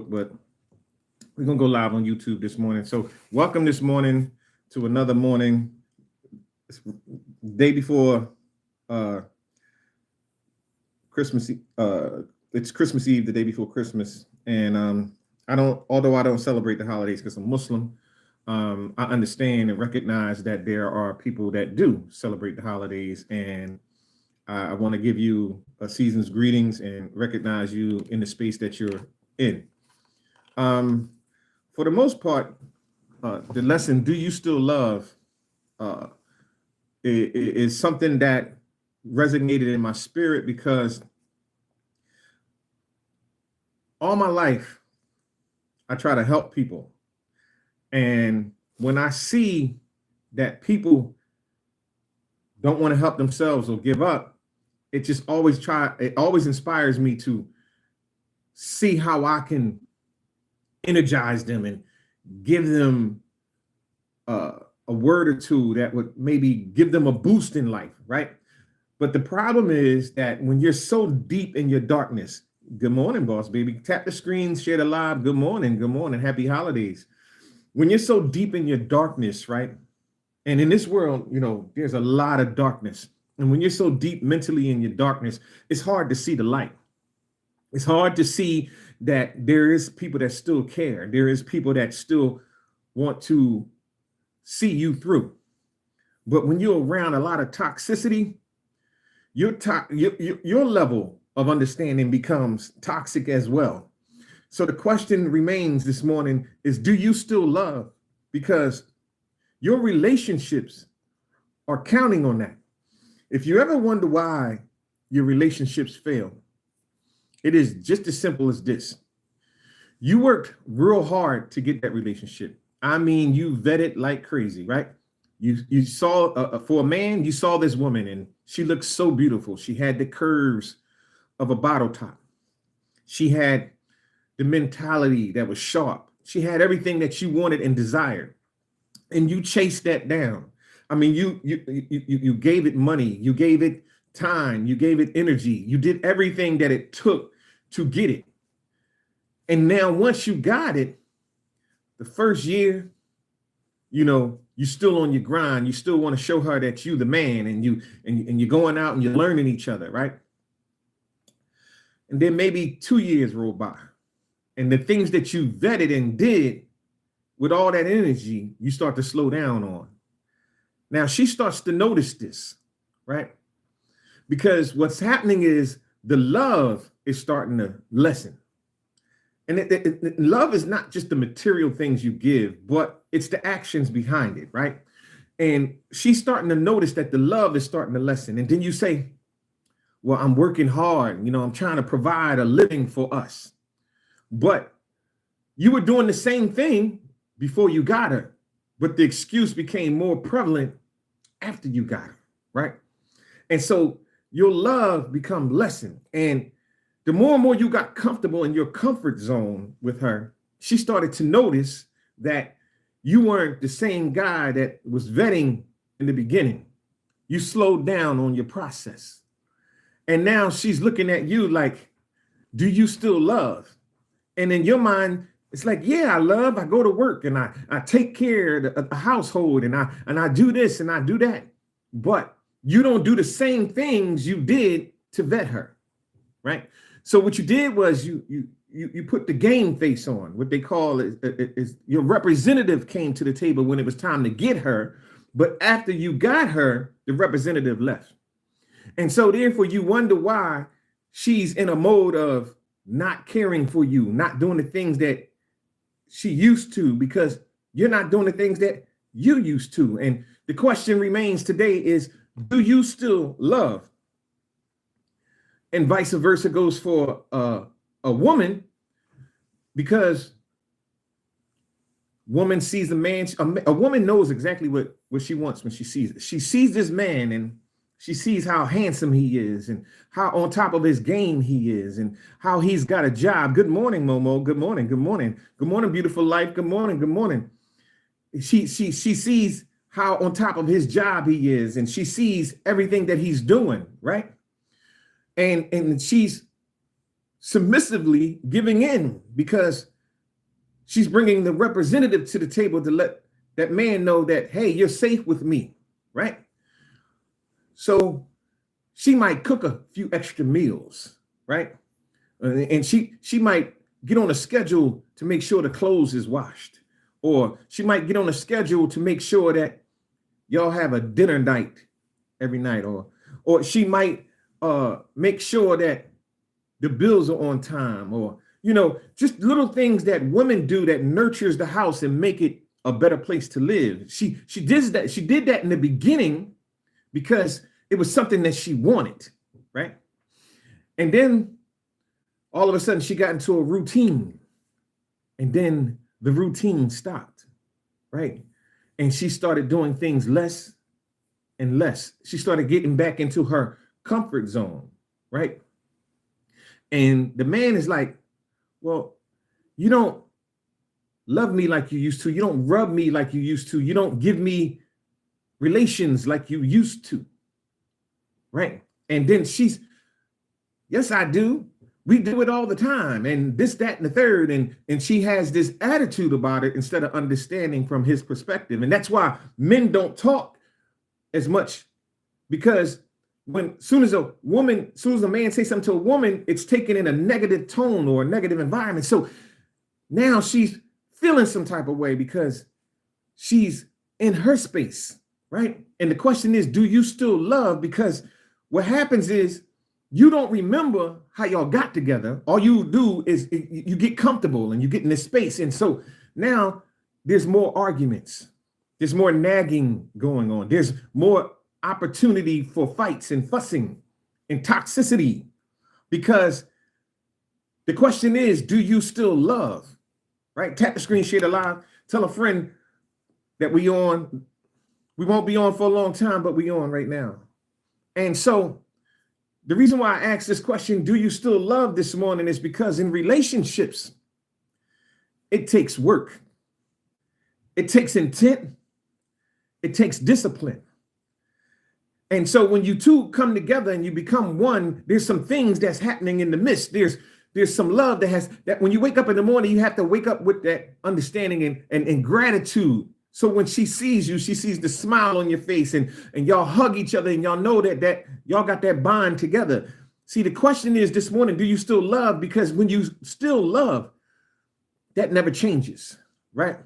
Facebook, but we're going to go live on YouTube this morning. So welcome this morning to another morning. It's day before Christmas. It's Christmas Eve, the day before Christmas. And although I don't celebrate the holidays because I'm Muslim, I understand and recognize that there are people that do celebrate the holidays. And I want to give you a season's greetings and recognize you in the space that you're in. For the most part, the lesson, do you still love, is something that resonated in my spirit because all my life, I try to help people. And when I see that people don't want to help themselves or give up, it always inspires me to see how I can energize them and give them a word or two that would maybe give them a boost in life, right? But the problem is that when you're so deep in your darkness, good morning, boss baby, tap the screen, share the live, good morning, happy holidays. When you're so deep in your darkness, right? And in this world, there's a lot of darkness. And when you're so deep mentally in your darkness, it's hard to see the light. It's hard to see that there is people that still care. There is people that still want to see you through. But when you're around a lot of toxicity, your level of understanding becomes toxic as well. So the question remains this morning is, do you still love? Because your relationships are counting on that. If you ever wonder why your relationships fail, it is just as simple as this. You worked real hard to get that relationship. I mean, you vetted like crazy, right? You saw, for a man, you saw this woman and she looked so beautiful. She had the curves of a bottle top. She had the mentality that was sharp. She had everything that you wanted and desired. And you chased that down. I mean, you gave it money, you gave it time, you gave it energy, you did everything that it took to get it. And now once you got it, the first year, you're still on your grind. You still want to show her that you the man, and you're going out and you're learning each other, right? And then maybe 2 years roll by, and the things that you vetted and did with all that energy, you start to slow down on. Now she starts to notice this, right? Because what's happening is the love is starting to lessen. And love is not just the material things you give, but it's the actions behind it, right? And she's starting to notice that the love is starting to lessen. And then you say, well, I'm working hard. I'm trying to provide a living for us. But you were doing the same thing before you got her. But the excuse became more prevalent after you got her, right? And so your love become lessened. And the more and more you got comfortable in your comfort zone with her, she started to notice that you weren't the same guy that was vetting in the beginning. You slowed down on your process. And now she's looking at you like, do you still love? And in your mind, it's like, yeah, I love, I go to work and I take care of the household and I do this and I do that. But you don't do the same things you did to vet her, right? So what you did was you put the game face on. What they call is your representative came to the table when it was time to get her. But after you got her, the representative left. And so therefore you wonder why she's in a mode of not caring for you, not doing the things that she used to, because you're not doing the things that you used to. And the question remains today is, do you still love? And vice versa goes for a woman, because woman sees a man, a woman knows exactly what she wants when she sees it. She sees this man and she sees how handsome he is and how on top of his game he is and how he's got a job. Good morning, Momo. Good morning. Good morning. Good morning, beautiful life. Good morning. Good morning. She sees how on top of his job he is, and she sees everything that he's doing, right? And she's submissively giving in because She's bringing the representative to the table to let that man know that, hey, you're safe with me, right? So she might cook a few extra meals, right? And she might get on a schedule to make sure the clothes is washed, or she might get on a schedule to make sure that y'all have a dinner night every night, or she might make sure that the bills are on time, or just little things that women do that nurtures the house and make it a better place to live. She did that. She did that in the beginning because it was something that she wanted, right? And then all of a sudden she got into a routine, and then the routine stopped, right? And she started doing things less and less. She started getting back into her comfort zone, right? And the man is like, well, you don't love me like you used to. You don't rub me like you used to. You don't give me relations like you used to, right? And then she's, yes, I do. We do it all the time, and this, that, and the third, and she has this attitude about it instead of understanding from his perspective. And that's why men don't talk as much, because soon as a man says something to a woman, it's taken in a negative tone or a negative environment. So now she's feeling some type of way because she's in her space, right? And the question is, do you still love? Because what happens is you don't remember how y'all got together. All you do is you get comfortable and you get in this space. And so now there's more arguments. There's more nagging going on. There's more opportunity for fights and fussing and toxicity, because the question is, do you still love? Right? Tap the screen, share the live. Tell a friend that we won't be on for a long time, but we on right now. And so the reason why I asked this question, do you still love, this morning, is because in relationships, it takes work. It takes intent. It takes discipline. And so when you two come together and you become one, there's some things that's happening in the midst. There's some love that when you wake up in the morning, you have to wake up with that understanding and gratitude. So when she sees you, she sees the smile on your face, and y'all hug each other, and y'all know that y'all got that bond together. See, the question is this morning, do you still love? Because when you still love, that never changes, right?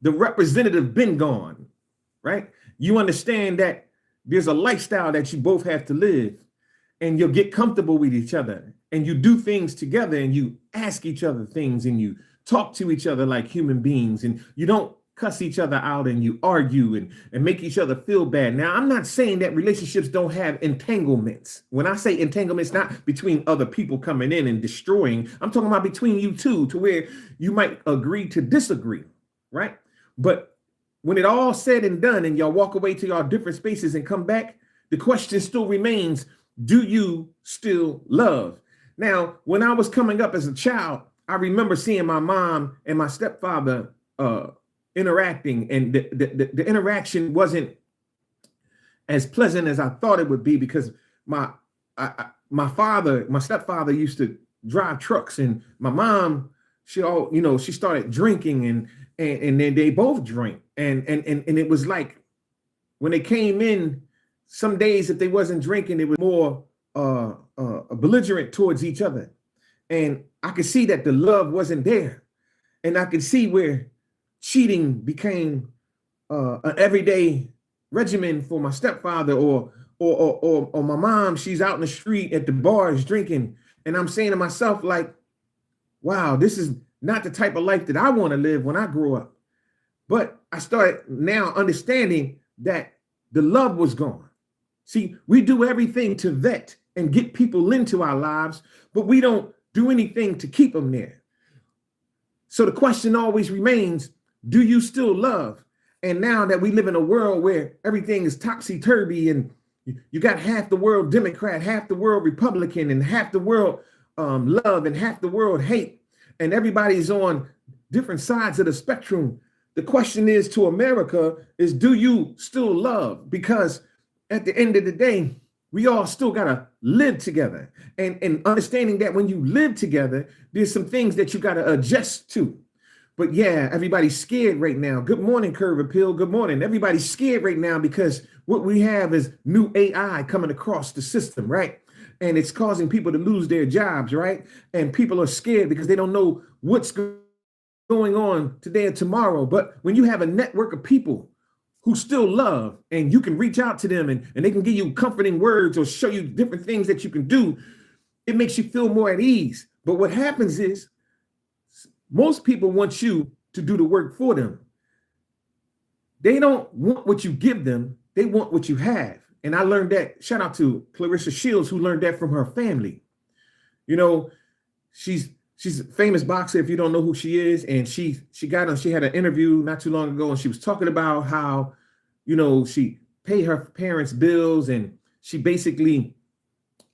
The representative been gone, right? You understand that there's a lifestyle that you both have to live, and you'll get comfortable with each other, and you do things together, and you ask each other things, and you talk to each other like human beings, and you don't cuss each other out and you argue and make each other feel bad. Now, I'm not saying that relationships don't have entanglements. When I say entanglements, not between other people coming in and destroying, I'm talking about between you two, to where you might agree to disagree, right? But when it all said and done and y'all walk away to y'all different spaces and come back, the question still remains, do you still love? Now, when I was coming up as a child, I remember seeing my mom and my stepfather interacting, and the interaction wasn't as pleasant as I thought it would be, because my stepfather used to drive trucks, and my mom, she started drinking, and then they both drank, and it was like when they came in, some days if they wasn't drinking, it was more belligerent towards each other, and I could see that the love wasn't there, and I could see where cheating became an everyday regimen for my stepfather, or my mom. She's out in the street at the bars drinking, and I'm saying to myself, like, wow, this is not the type of life that I want to live when I grow up. But I started now understanding that the love was gone. See, we do everything to vet and get people into our lives, but we don't do anything to keep them there. So the question always remains, do you still love? And now that we live in a world where everything is topsy-turvy, and you got half the world Democrat, half the world Republican, and half the world love, and half the world hate, and everybody's on different sides of the spectrum, the question is to America is, do you still love? Because at the end of the day, we all still got to live together, and understanding that when you live together, there's some things that you got to adjust to. But yeah, everybody's scared right now. Good morning, Curve Appeal. Good morning. Everybody's scared right now because what we have is new AI coming across the system, right? And it's causing people to lose their jobs, right? And people are scared because they don't know what's going on today or tomorrow. But when you have a network of people who still love and you can reach out to them and they can give you comforting words or show you different things that you can do, it makes you feel more at ease. But what happens is most people want you to do the work for them. They don't want what you give them. They want what you have. And I learned that. Shout out to Clarissa Shields, who learned that from her family. You know, she's a famous boxer, if you don't know who she is. And she had an interview not too long ago, and she was talking about how, you know, she paid her parents' bills and she basically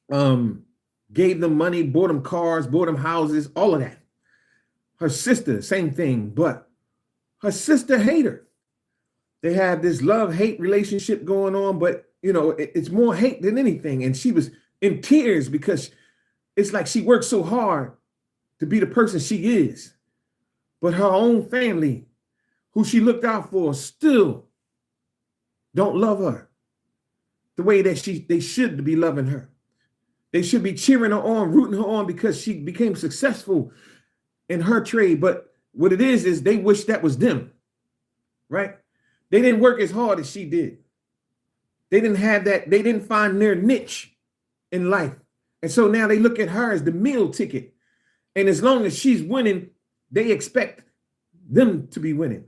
gave them money, bought them cars, bought them houses, all of that. Her sister, same thing, but her sister hate her. They have this love-hate relationship going on, but you know, it's more hate than anything. And she was in tears because it's like she worked so hard to be the person she is. But her own family, who she looked out for, still don't love her the way that they should be loving her. They should be cheering her on, rooting her on because she became successful in her trade. But what it is they wish that was them, right? They didn't work as hard as she did. They didn't have that. They didn't find their niche in life. And so now they look at her as the meal ticket. And as long as she's winning, they expect them to be winning,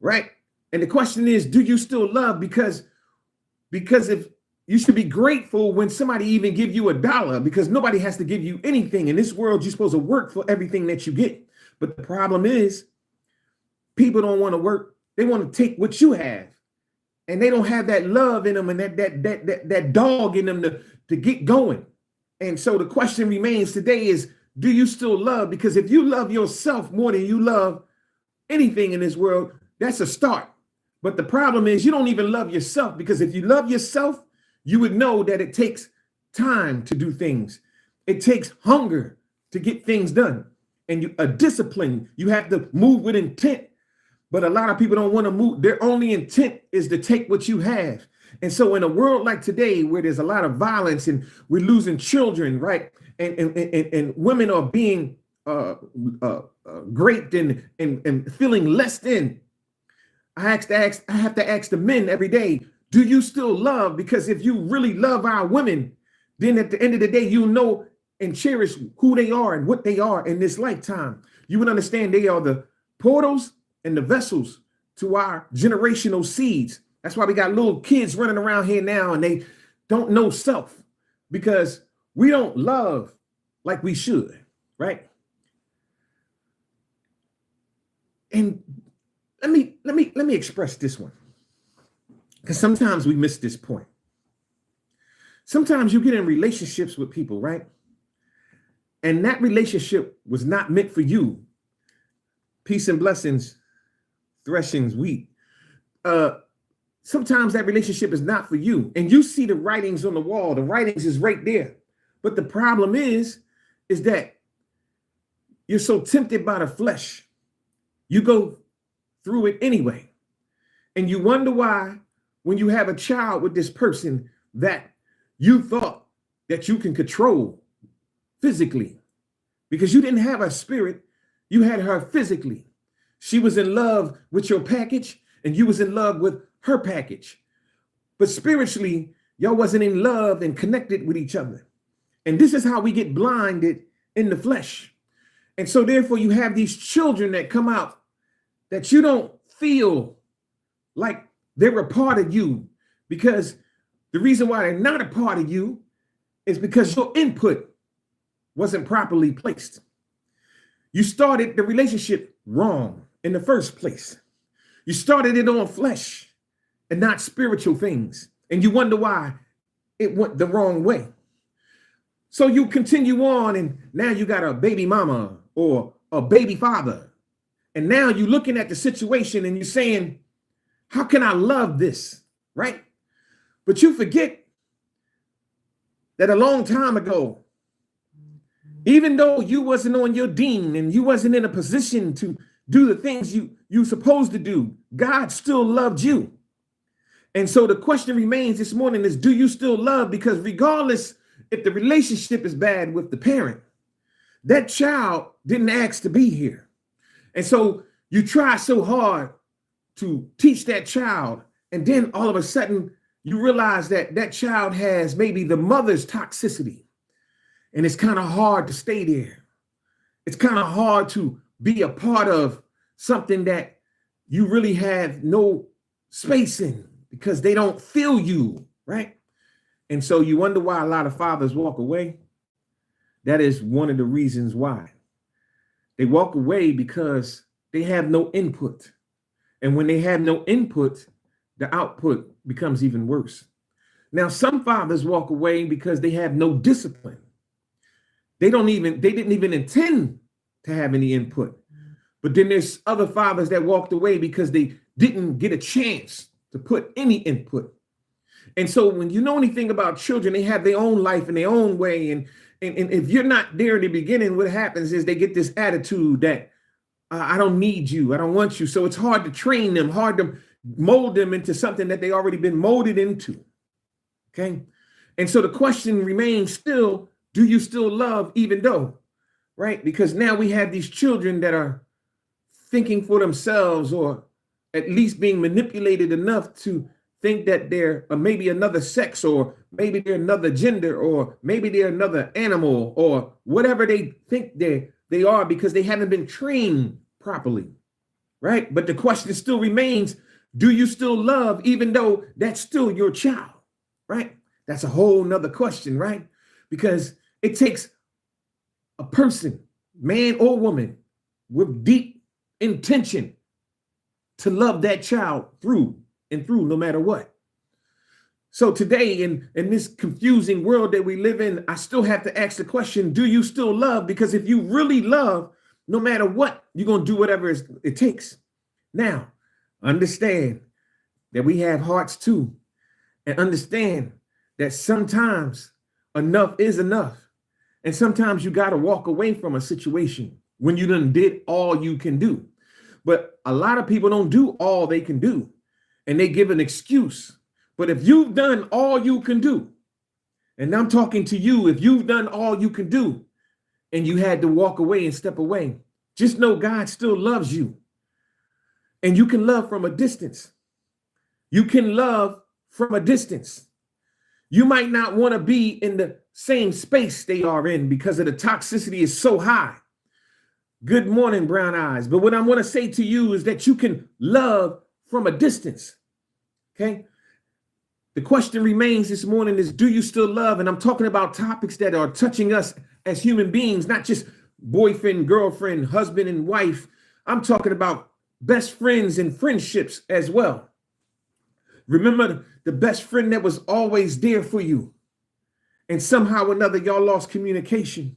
right? And the question is, do you still love? Because if you should be grateful when somebody even give you $1, because nobody has to give you anything. In this world, you're supposed to work for everything that you get. But the problem is people don't want to work. They want to take what you have. And they don't have that love in them and that dog in them to get going. And so the question remains today is, do you still love? Because if you love yourself more than you love anything in this world, that's a start. But the problem is you don't even love yourself, because if you love yourself, you would know that it takes time to do things. It takes hunger to get things done. And a discipline, you have to move with intent. But a lot of people don't want to move. Their only intent is to take what you have. And so in a world like today, where there's a lot of violence and we're losing children, right? And women are being raped and feeling less than. I have to ask the men every day, do you still love? Because if you really love our women, then at the end of the day, you know and cherish who they are and what they are in this lifetime. You would understand they are the portals and the vessels to our generational seeds. That's why we got little kids running around here now and they don't know self, because we don't love like we should, right? And let me express this one, because sometimes we miss this point. Sometimes you get in relationships with people, right? And that relationship was not meant for you. Peace and blessings, threshings, wheat. Sometimes that relationship is not for you. And you see the writings on the wall. The writings is right there. But the problem is that you're so tempted by the flesh. You go through it anyway. And you wonder why, when you have a child with this person that you thought that you can control physically, because you didn't have a spirit, you had her physically. She was in love with your package and you was in love with her package. But spiritually, y'all wasn't in love and connected with each other. And this is how we get blinded in the flesh. And so therefore you have these children that come out that you don't feel like they're a part of you, because the reason why they're not a part of you is because your input wasn't properly placed. You started the relationship wrong in the first place. You started it on flesh and not spiritual things. And you wonder why it went the wrong way. So you continue on, and now you got a baby mama or a baby father. And now you're looking at the situation and you're saying, how can I love this, right? But you forget that a long time ago, even though you wasn't on your dean and you wasn't in a position to do the things you're supposed to do, God still loved you. And so the question remains this morning is, do you still love? Because regardless if the relationship is bad with the parent, that child didn't ask to be here. And so you try so hard to teach that child, and then all of a sudden you realize that that child has maybe the mother's toxicity, and it's kind of hard to stay there. It's kind of hard to be a part of something that you really have no space in because they don't feel you, right? And so you wonder why a lot of fathers walk away. That is one of the reasons why. They walk away because they have no input. And when they have no input, the output becomes even worse. Now, some fathers walk away because they have no discipline. They didn't even intend to have any input. But then there's other fathers that walked away because they didn't get a chance to put any input. And so when you know anything about children, they have their own life in their own way. And if you're not there in the beginning, what happens is they get this attitude that I don't need you, I don't want you. So it's hard to train them, hard to mold them into something that they already been molded into. Okay. And so the question remains still, do you still love even though, right? Because now we have these children that are thinking for themselves, or at least being manipulated enough to think that they're maybe another sex, or maybe they're another gender, or maybe they're another animal, or whatever they think they are, because they haven't been trained properly, right? But the question still remains, do you still love even though that's still your child, right? That's a whole nother question, right? Because it takes a person, man or woman, with deep intention to love that child through and through, no matter what. So today, in this confusing world that we live in, I still have to ask the question, do you still love? Because if you really love, no matter what, you're going to do whatever it takes. Now, understand that we have hearts too, and understand that sometimes enough is enough. And sometimes you got to walk away from a situation when you done did all you can do. But a lot of people don't do all they can do, and they give an excuse. But if you've done all you can do, and I'm talking to you, if you've done all you can do and you had to walk away and step away, just know God still loves you. And you can love from a distance. You can love from a distance. You might not want to be in the same space they are in because of the toxicity is so high. Good morning, brown eyes. But what I want to say to you is that you can love from a distance. Okay. The question remains this morning is, do you still love? And I'm talking about topics that are touching us as human beings, not just boyfriend, girlfriend, husband, and wife. I'm talking about best friends and friendships as well. Remember the best friend that was always there for you, and somehow or another y'all lost communication.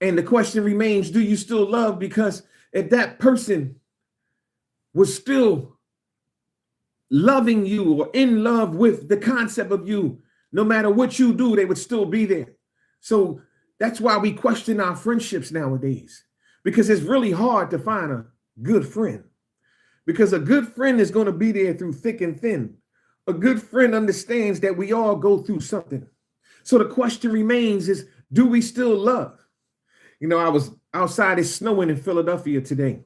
And the question remains, do you still love? Because if that person was still loving you or in love with the concept of you, no matter what you do, they would still be there. So that's why we question our friendships nowadays, because it's really hard to find a good friend, because a good friend is going to be there through thick and thin. A good friend understands that we all go through something. So the question remains is, do we still love? You know, I was outside, it's snowing in Philadelphia today,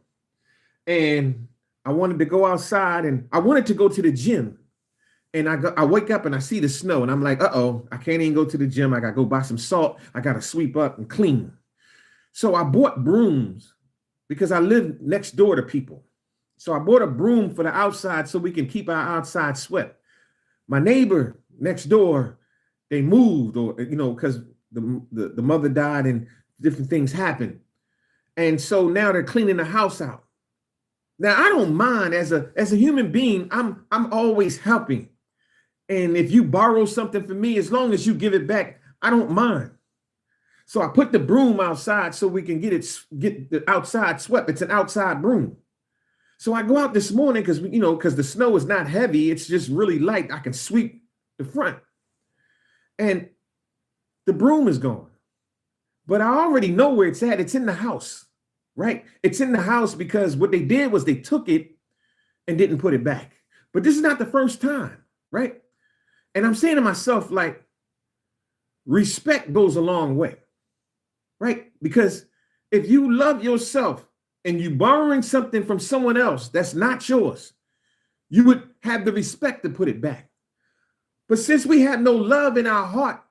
and I wanted to go outside and I wanted to go to the gym. And I wake up and I see the snow and I'm like, uh-oh, I can't even go to the gym. I got to go buy some salt. I got to sweep up and clean. So I bought brooms because I live next door to people. So I bought a broom for the outside so we can keep our outside swept. My neighbor next door, they moved, or, you know, because the mother died and different things happened. And so now they're cleaning the house out. Now, I don't mind as a human being, I'm always helping. And if you borrow something from me, as long as you give it back, I don't mind. So I put the broom outside so we can get the outside swept. It's an outside broom. So I go out this morning because the snow is not heavy. It's just really light. I can sweep the front. And the broom is gone. But I already know where it's at. It's in the house. right? It's in the house because what they did was they took it and didn't put it back. But this is not the first time, right? And I'm saying to myself, like, respect goes a long way, right? Because if you love yourself and you borrowing something from someone else that's not yours, you would have the respect to put it back. But since we have no love in our heart,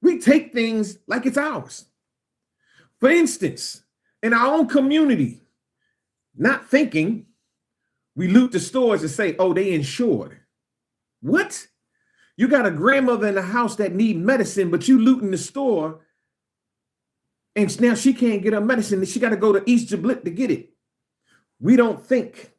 we take things like it's ours. For instance, in our own community, not thinking, we loot the stores and say, oh, they insured. What? You got a grandmother in the house that need medicine, but you looting the store, and now she can't get her medicine, and she got to go to East Giblet to get it. We don't think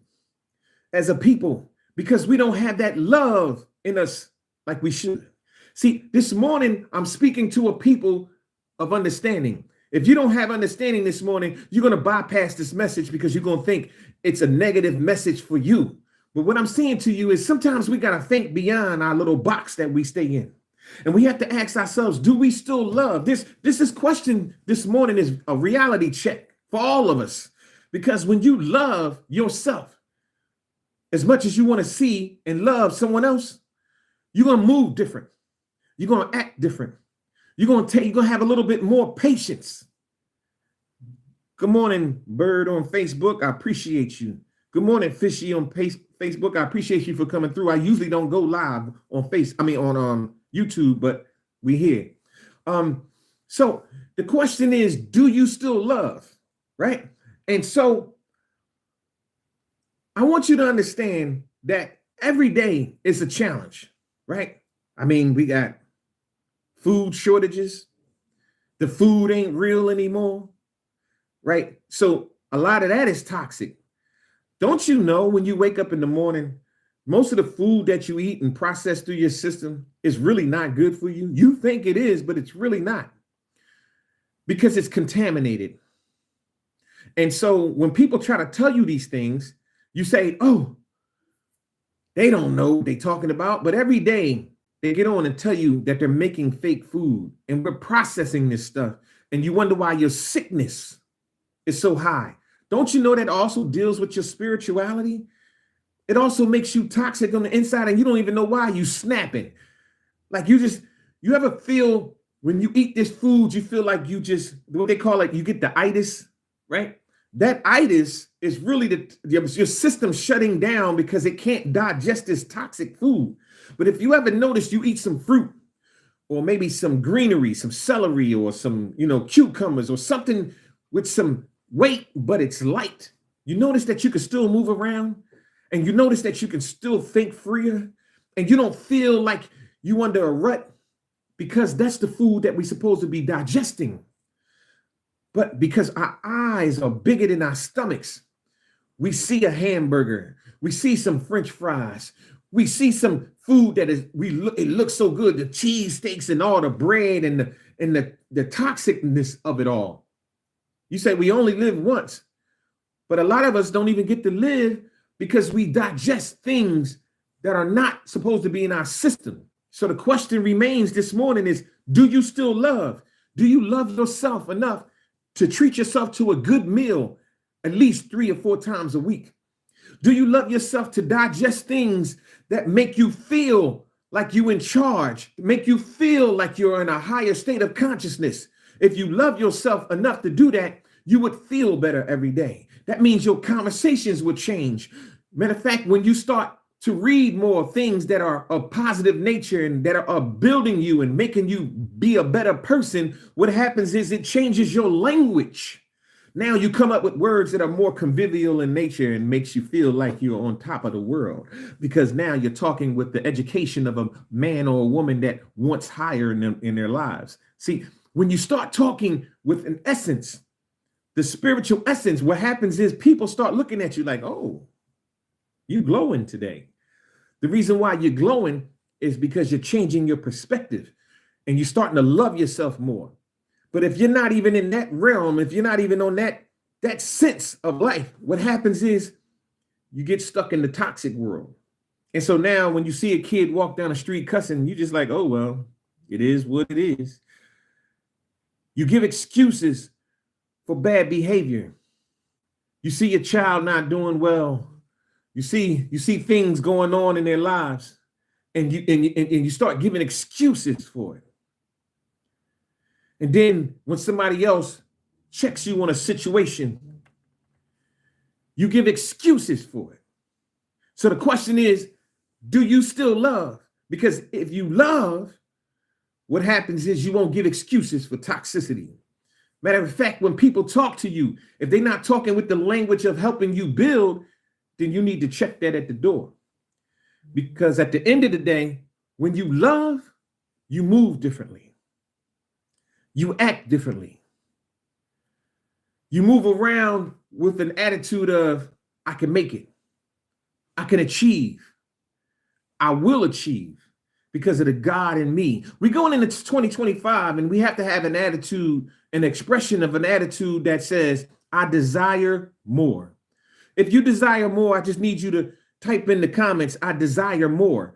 as a people because we don't have that love in us like we should. See, this morning, I'm speaking to a people of understanding. If you don't have understanding this morning, you're going to bypass this message because you're going to think it's a negative message for you. But what I'm saying to you is sometimes we got to think beyond our little box that we stay in. And we have to ask ourselves, do we still love? This question this morning is a reality check for all of us. Because when you love yourself as much as you want to see and love someone else, you're going to move different. You're going to act different. You're going to have a little bit more patience. Good morning, Bird on Facebook. I appreciate you. Good morning, Fishy on Facebook. I appreciate you for coming through. I usually don't go live on YouTube, but we here. So the question is, do you still love? Right? And so I want you to understand that every day is a challenge, right? I mean, we got food shortages. The food ain't real anymore, right? So a lot of that is toxic. Don't you know when you wake up in the morning, most of the food that you eat and process through your system is really not good for you? You think it is, but it's really not because it's contaminated. And so when people try to tell you these things, you say, oh, they don't know what they're talking about. But every day they get on and tell you that they're making fake food and we're processing this stuff. And you wonder why your sickness is so high. Don't you know that also deals with your spirituality? It also makes you toxic on the inside and you don't even know why. You snapping. Like you ever feel when you eat this food, you feel like you just, what they call it, you get the itis, right? That itis is really your system shutting down because it can't digest this toxic food. But if you ever notice you eat some fruit or maybe some greenery, some celery or some, cucumbers or something with some weight, but it's light, you notice that you can still move around and you notice that you can still think freer and you don't feel like you under a rut because that's the food that we're supposed to be digesting. But because our eyes are bigger than our stomachs, we see a hamburger, we see some French fries, we see some food that it looks so good, the cheese steaks and all the bread and the toxicness of it all. You say we only live once, but a lot of us don't even get to live because we digest things that are not supposed to be in our system. So the question remains this morning is, do you still love? Do you love yourself enough to treat yourself to a good meal at least 3 or 4 times a week? Do you love yourself to digest things that make you feel like you're in charge, make you feel like you're in a higher state of consciousness? If you love yourself enough to do that, you would feel better every day. That means your conversations would change. Matter of fact, when you start to read more things that are of positive nature and that are building you and making you be a better person, what happens is it changes your language. Now you come up with words that are more convivial in nature and makes you feel like you're on top of the world because now you're talking with the education of a man or a woman that wants higher in their lives. See, when you start talking with an essence, the spiritual essence, what happens is people start looking at you like, oh, you glowing today. The reason why you're glowing is because you're changing your perspective and you're starting to love yourself more. But if you're not even in that realm, if you're not even on that sense of life, what happens is you get stuck in the toxic world. And so now when you see a kid walk down the street cussing, you're just like, oh, well, it is what it is. You give excuses for bad behavior. You see your child not doing well. You see things going on in their lives, and you start giving excuses for it. And then when somebody else checks you on a situation, you give excuses for it. So the question is, do you still love? Because if you love, what happens is you won't give excuses for toxicity. Matter of fact, when people talk to you, if they're not talking with the language of helping you build, then you need to check that at the door. Because at the end of the day, when you love, you move differently. You act differently. You move around with an attitude of, I can make it. I can achieve. I will achieve because of the God in me. We're going into 2025 and we have to have an attitude, an expression of an attitude that says, I desire more. If you desire more, I just need you to type in the comments, I desire more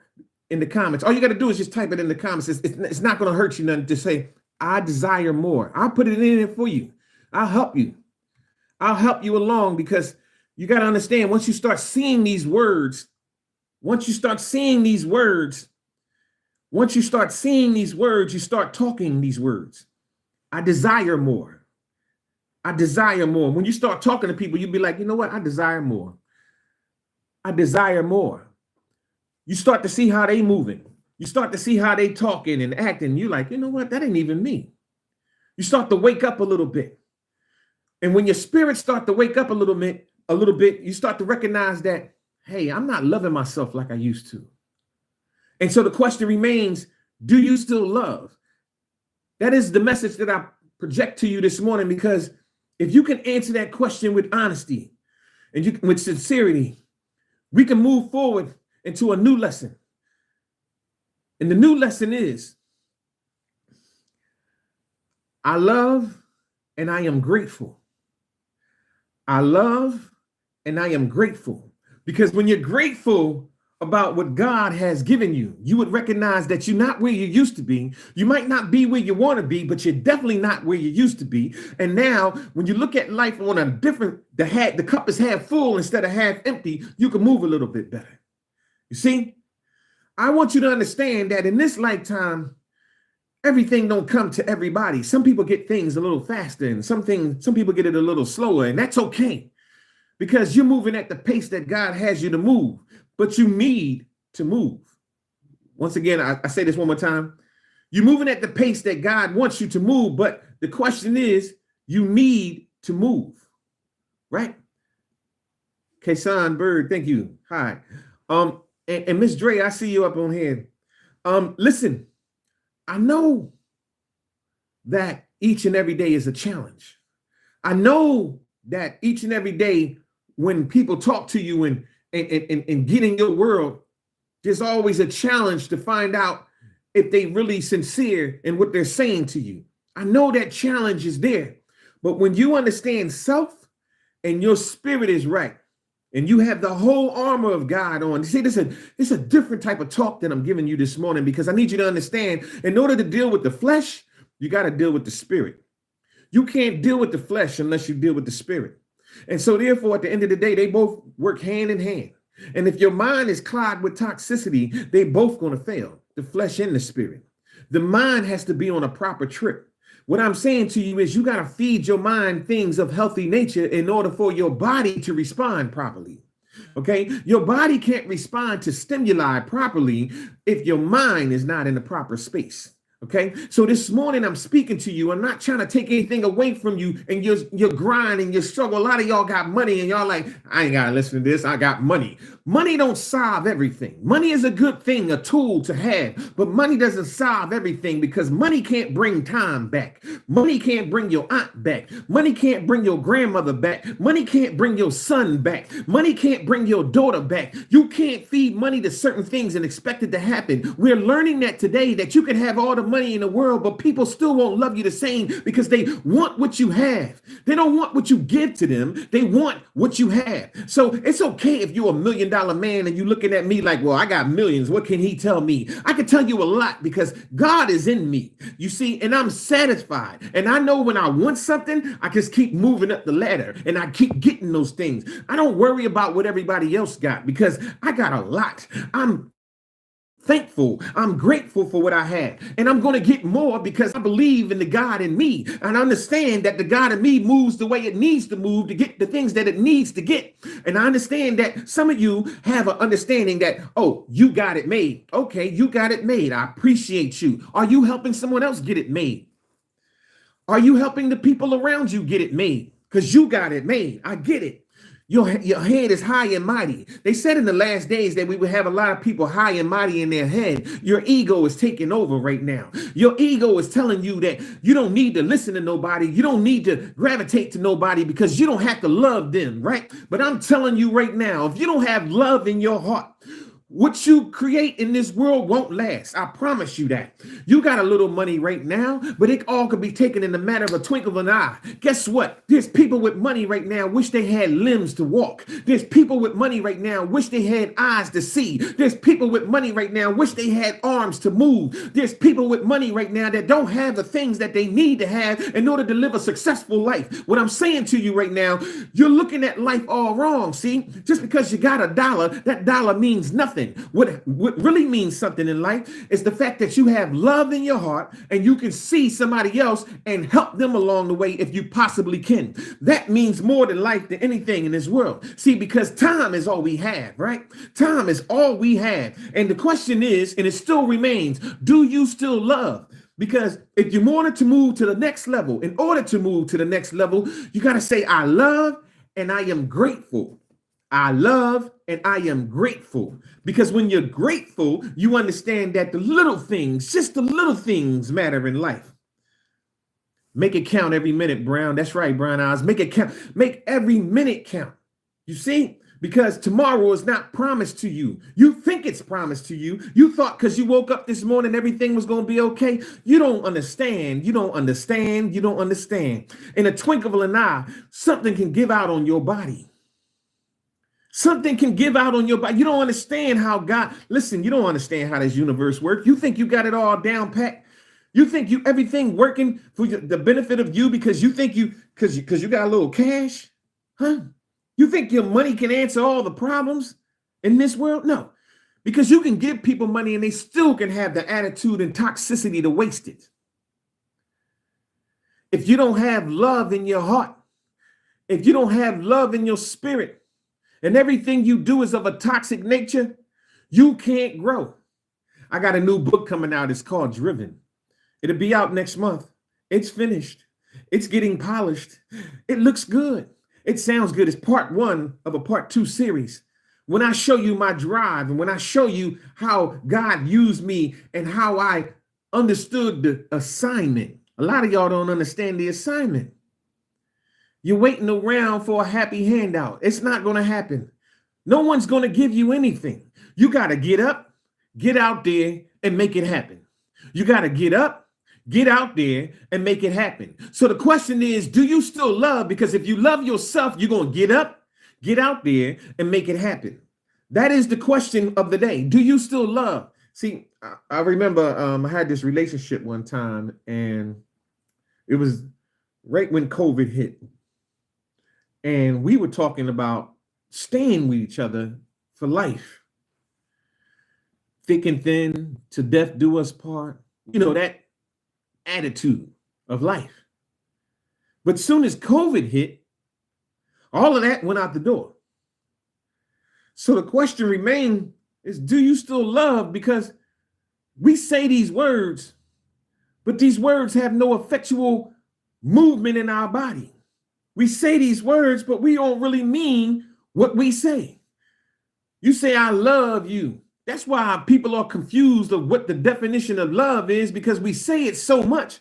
in the comments. All you got to do is just type it in the comments. It's not going to hurt you nothing to say, I desire more. I'll put it in there for you. I'll help you. I'll help you along because you got to understand once you start seeing these words, you start talking these words. I desire more. I desire more. When you start talking to people, you'll be like, you know what? I desire more. I desire more. You start to see how they moving. You start to see how they talking and acting. You're like, you know what? That ain't even me. You start to wake up a little bit. And when your spirit start to wake up a little bit, you start to recognize that, hey, I'm not loving myself like I used to. And so the question remains, do you still love? That is the message that I project to you this morning, because if you can answer that question with honesty and with sincerity, we can move forward into a new lesson. And the new lesson is, I love and I am grateful. I love and I am grateful. Because when you're grateful about what God has given you, you would recognize that you're not where you used to be. You might not be where you want to be, but you're definitely not where you used to be. And now when you look at life on a different, the cup is half full instead of half empty, you can move a little bit better. You see, I want you to understand that in this lifetime, everything don't come to everybody. Some people get things a little faster and some people get it a little slower, and that's okay because you're moving at the pace that God has you to move. But you need to move. Once again, I say this one more time. You're moving at the pace that God wants you to move, but the question is, you need to move, right? Kason Bird, thank you. Hi. And Miss Dre, I see you up on here. Listen, I know that each and every day is a challenge. I know that each and every day when people talk to you and get in your world, there's always a challenge to find out if they really sincere in what they're saying to you. I know that challenge is there, but when you understand self and your spirit is right, and you have the whole armor of God on. See, this is a different type of talk that I'm giving you this morning, because I need you to understand, in order to deal with the flesh, you got to deal with the spirit. You can't deal with the flesh unless you deal with the spirit. And so therefore, at the end of the day, they both work hand in hand. And if your mind is clogged with toxicity, they both going to fail, the flesh and the spirit. The mind has to be on a proper trip. What I'm saying to you is you got to feed your mind things of healthy nature in order for your body to respond properly. Okay, your body can't respond to stimuli properly if your mind is not in the proper space. Okay, so this morning I'm speaking to you. I'm not trying to take anything away from you and your grind and your struggle. A lot of y'all got money and y'all like, I ain't gotta listen to this. I got money. Money don't solve everything. Money is a good thing, a tool to have, but money doesn't solve everything, because money can't bring time back. Money can't bring your aunt back. Money can't bring your grandmother back. Money can't bring your son back. Money can't bring your daughter back. You can't feed money to certain things and expect it to happen. We're learning that today, that you can have all the money in the world, but people still won't love you the same because they want what you have. They don't want what you give to them. They want what you have. So it's okay if you're $1 million $1 million man and you looking at me like, well, I got millions. What can he tell me? I can tell you a lot because God is in me, you see, and I'm satisfied. And I know when I want something, I just keep moving up the ladder and I keep getting those things. I don't worry about what everybody else got because I got a lot. I'm thankful. I'm grateful for what I have. And I'm going to get more because I believe in the God in me. And I understand that the God in me moves the way it needs to move to get the things that it needs to get. And I understand that some of you have an understanding that, oh, you got it made. Okay, you got it made. I appreciate you. Are you helping someone else get it made? Are you helping the people around you get it made? Because you got it made. I get it. Your head is high and mighty. They said in the last days that we would have a lot of people high and mighty in their head. Your ego is taking over right now. Your ego is telling you that you don't need to listen to nobody. You don't need to gravitate to nobody because you don't have to love them, right? But I'm telling you right now, if you don't have love in your heart, what you create in this world won't last. I promise you that. You got a little money right now, but it all could be taken in the matter of a twinkle of an eye. Guess what? There's people with money right now wish they had limbs to walk. There's people with money right now wish they had eyes to see. There's people with money right now wish they had arms to move. There's people with money right now that don't have the things that they need to have in order to live a successful life. What I'm saying to you right now, you're looking at life all wrong. See, just because you got $1, that dollar means nothing. What really means something in life is the fact that you have love in your heart and you can see somebody else and help them along the way if you possibly can. That means more than life than anything in this world. See, because time is all we have, right? Time is all we have. And the question is, and it still remains, do you still love? Because if you wanted to move to the next level, in order to move to the next level, you got to say, I love and I am grateful. I love and I am grateful, because when you're grateful, you understand that the little things, just the little things matter in life. Make it count every minute, Brown. That's right, Brown Eyes. Make it count. Make every minute count. You see, because tomorrow is not promised to you. You think it's promised to you. You thought because you woke up this morning, everything was going to be okay. You don't understand. You don't understand. You don't understand. In a twinkle of an eye, something can give out on your body. Something can give out on your body. You don't understand how God, listen, you don't understand how this universe works. You think you got it all down pat. You think you everything working for the benefit of you because you think because you got a little cash, huh? You think your money can answer all the problems in this world? No, because you can give people money and they still can have the attitude and toxicity to waste it. If you don't have love in your heart, if you don't have love in your spirit, and everything you do is of a toxic nature, you can't grow. I got a new book coming out. It's called Driven. It'll be out next month. It's finished. It's getting polished. It looks good. It sounds good. It's part 1 of a part 2 series. When I show you my drive and when I show you how God used me and how I understood the assignment. A lot of y'all don't understand the assignment. You're waiting around for a happy handout. It's not going to happen. No one's going to give you anything. You got to get up, get out there and make it happen. You got to get up, get out there and make it happen. So the question is, do you still love? Because if you love yourself, you're going to get up, get out there and make it happen. That is the question of the day. Do you still love? See, I remember I had this relationship one time and it was right when COVID hit. And we were talking about staying with each other for life. Thick and thin, to death do us part. You know, that attitude of life. But soon as COVID hit, all of that went out the door. So the question remains is, do you still love? Because we say these words, but these words have no effectual movement in our body. We say these words, but we don't really mean what we say. You say, I love you. That's why people are confused of what the definition of love is, because we say it so much,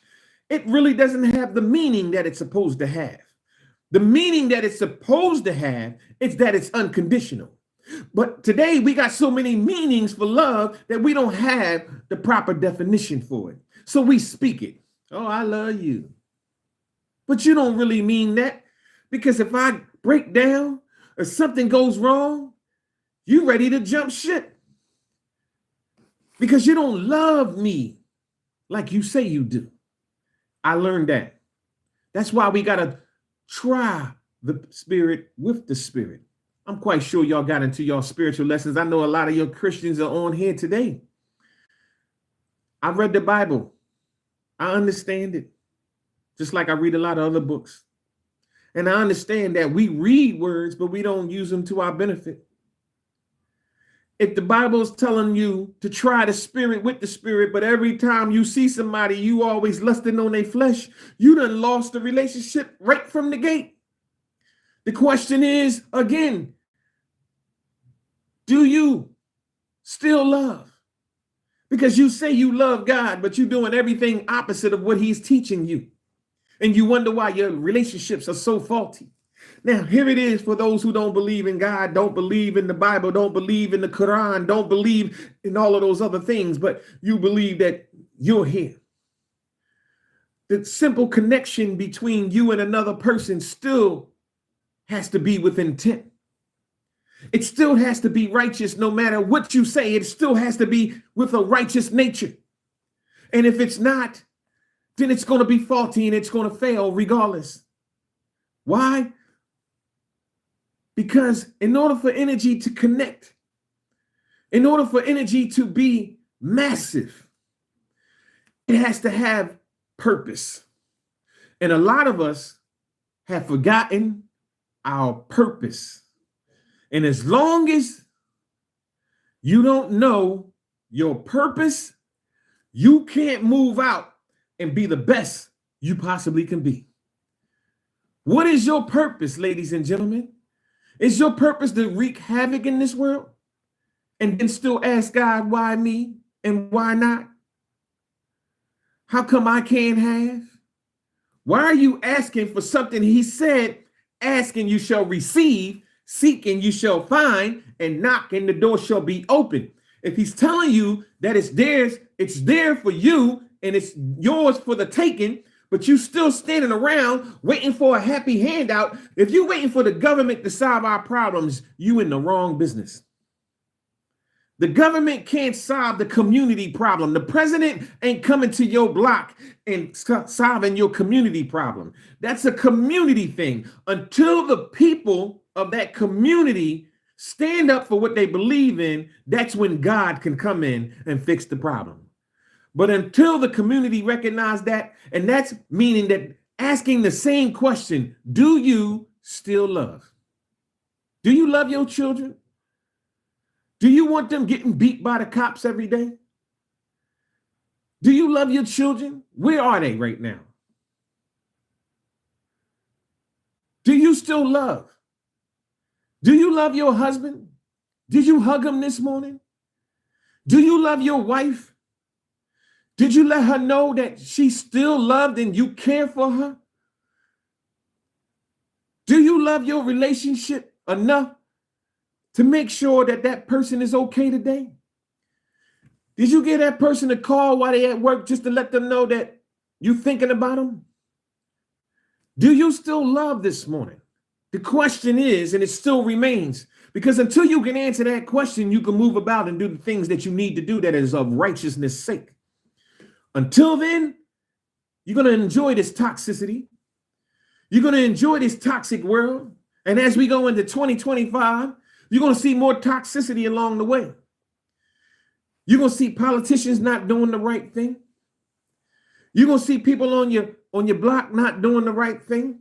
it really doesn't have the meaning that it's supposed to have. The meaning that it's supposed to have is that it's unconditional. But today we got so many meanings for love that we don't have the proper definition for it. So we speak it. Oh, I love you. But you don't really mean that, because if I break down or something goes wrong, You ready to jump ship because you don't love me like you say you do. I learned that. That's why we got to try the spirit with the spirit. I'm quite sure y'all got into your spiritual lessons. I know a lot of your Christians are on here today. I read the Bible. I understand it, just like I read a lot of other books. And I understand that we read words, but we don't use them to our benefit. If the Bible is telling you to try the spirit with the spirit, but every time you see somebody, you always lusting on their flesh, you done lost the relationship right from the gate. The question is, again, do you still love? Because you say you love God, but you're doing everything opposite of what he's teaching you. And you wonder why your relationships are so faulty. Now, here it is for those who don't believe in God, don't believe in the Bible, don't believe in the Quran, don't believe in all of those other things, but you believe that you're here. The simple connection between you and another person still has to be with intent. It still has to be righteous no matter what you say. It still has to be with a righteous nature. And if it's not, then it's going to be faulty and it's going to fail regardless. Why? Because in order for energy to connect, in order for energy to be massive, it has to have purpose. And a lot of us have forgotten our purpose. And as long as you don't know your purpose, you can't move out and be the best you possibly can be. What is your purpose, ladies and gentlemen? Is your purpose to wreak havoc in this world and then still ask God, why me and why not? How come I can't have? Why are you asking for something he said, asking you shall receive, seeking you shall find, and knocking the door shall be open? If he's telling you that it's there for you and it's yours for the taking, but you still standing around waiting for a happy handout. If you're waiting for the government to solve our problems, you in the wrong business. The government can't solve the community problem. The president ain't coming to your block and solving your community problem. That's a community thing. Until the people of that community stand up for what they believe in, that's when God can come in and fix the problem. But until the community recognize that, and that's meaning that asking the same question, do you still love? Do you love your children? Do you want them getting beat by the cops every day? Do you love your children? Where are they right now? Do you still love? Do you love your husband? Did you hug him this morning? Do you love your wife? Did you let her know that she's still loved and you care for her? Do you love your relationship enough to make sure that that person is okay today? Did you give that person a call while they're at work just to let them know that you're thinking about them? Do you still love this morning? The question is, and it still remains, because until you can answer that question, you can move about and do the things that you need to do that is of righteousness' sake. Until then, you're going to enjoy this toxicity. You're going to enjoy this toxic world. And as we go into 2025, you're going to see more toxicity along the way. You're going to see politicians not doing the right thing. You're going to see people on your block not doing the right thing.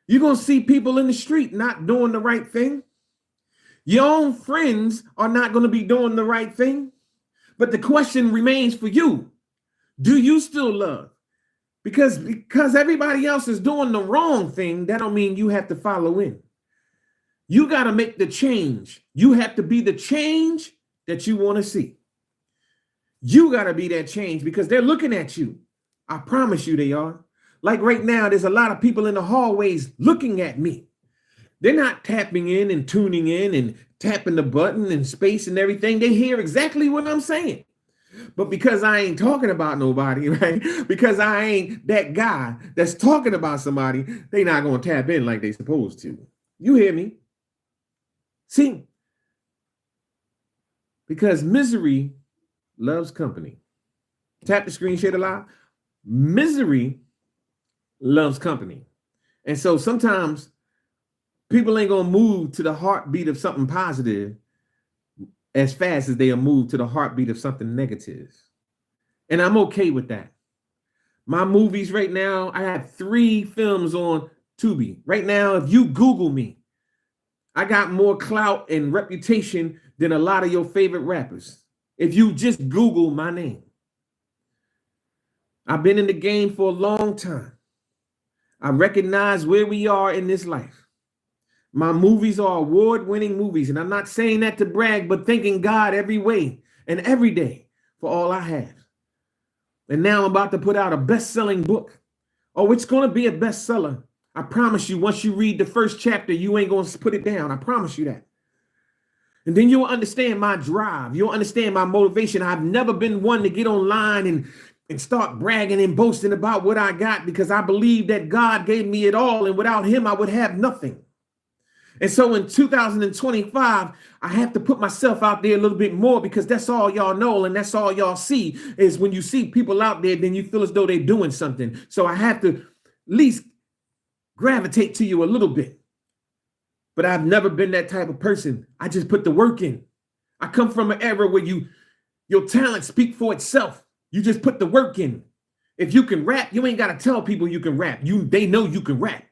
You're going to see people in the street not doing the right thing. Your own friends are not going to be doing the right thing. But the question remains for you. Do you still love? Because everybody else is doing the wrong thing, that don't mean you have to follow in. You got to make the change. You have to be the change that you want to see. You got to be that change because they're looking at you. I promise you they are. Like right now, there's a lot of people in the hallways looking at me. They're not tapping in and tuning in and tapping the button and space and everything. They hear exactly what I'm saying. But because I ain't talking about nobody, right? Because I ain't that guy that's talking about somebody, they not going to tap in like they supposed to. You hear me? See, Because misery loves company. Tap the screen, share the live. Misery loves company. And so sometimes people ain't going to move to the heartbeat of something positive as fast as they'll move to the heartbeat of something negative. And I'm okay with that. My movies right now, I have 3 films on Tubi. Right now, if you Google me, I got more clout and reputation than a lot of your favorite rappers. If you just Google my name. I've been in the game for a long time. I recognize where we are in this life. My movies are award-winning movies, and I'm not saying that to brag, but thanking God every way and every day for all I have. And now I'm about to put out a best-selling book. Oh, it's going to be a bestseller. I promise you, once you read the first chapter, you ain't going to put it down. I promise you that. And then you'll understand my drive. You'll understand my motivation. I've never been one to get online and start bragging and boasting about what I got, because I believe that God gave me it all, and without him, I would have nothing. And so in 2025, I have to put myself out there a little bit more, because that's all y'all know, and that's all y'all see. Is when you see people out there, then you feel as though they're doing something. So I have to at least gravitate to you a little bit. But I've never been that type of person. I just put the work in. I come from an era where your talent speak for itself. You just put the work in. If you can rap, you ain't got to tell people you can rap. They know you can rap.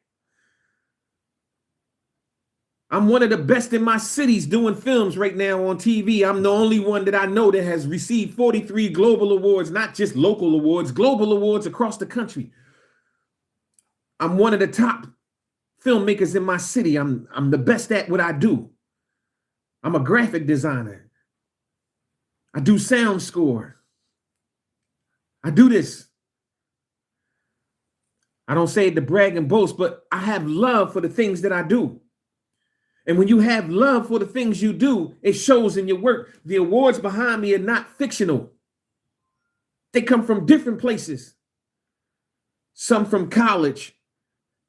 I'm one of the best in my cities doing films right now on TV. I'm the only one that I know that has received 43 global awards, not just local awards, global awards across the country. I'm one of the top filmmakers in my city. I'm the best at what I do. I'm a graphic designer. I do sound score. I do this. I don't say it to brag and boast, but I have love for the things that I do. And when you have love for the things you do, it shows in your work. The awards behind me are not fictional. They come from different places. Some from college,